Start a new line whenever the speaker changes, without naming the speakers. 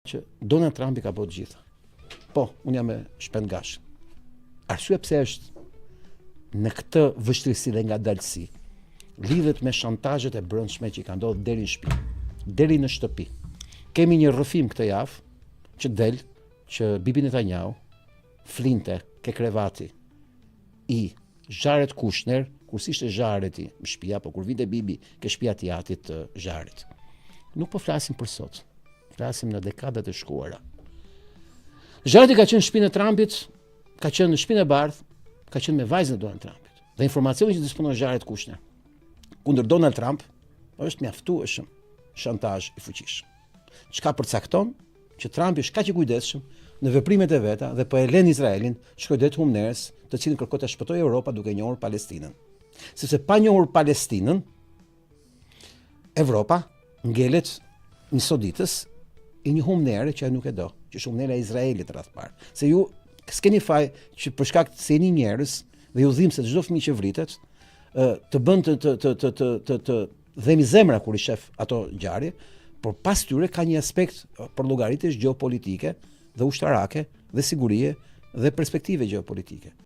Që Donald Trump I ka bërë të gjitha. Po, unë jam e shpendgash. Arsye pse është në këtë vështirësi dhe ngadalësi, lidhet me shantazhet e brendshme që I ka ndodhur deri në shtëpi, deri në shtëpi. Kemi një rrëfim këtë javë që del që Bibi Netanyahu flinte ke krevati I Jared Kushner, kur ishte Jaredi në shtëpi, apo kur vinte Bibi ke shtëpia e atit të Jared. Nuk po flasim për sot. Flasim në dekadat e shkuara. Jaredi ka qenë në shtëpinë e Trumpit, ka qenë në shtëpinë e bardhë, ka qenë me vajzën e Donald Trumpit. Dhe informacioni që disponon Jared Kushner kundër Donald Trump është mjaftueshëm shantazh I fuqishëm. Çka përcakton që Trumpi është kaq I kujdesshëm në veprimet e veta dhe po e lën Izraelin shkojë deri humnerës, të cilin kërkoi ta shpëtojë Europa duke njohur Palestinën. Sepse pa njohur Palestinën, Evropa ngelet në soditës I një humnere që nuk e do, që është humnera e Izraelit rreth parë. Se ju s'keni faj që për shkak se jeni njerëz dhe ju dhimbse çdo fëmijë që vritet, të bën të dhemi zemra kur I shef ato ngjarje, por pas tyre ka një aspekt për llogaritësh gjeopolitike dhe ushtarake dhe sigurie dhe perspektive gjeopolitike.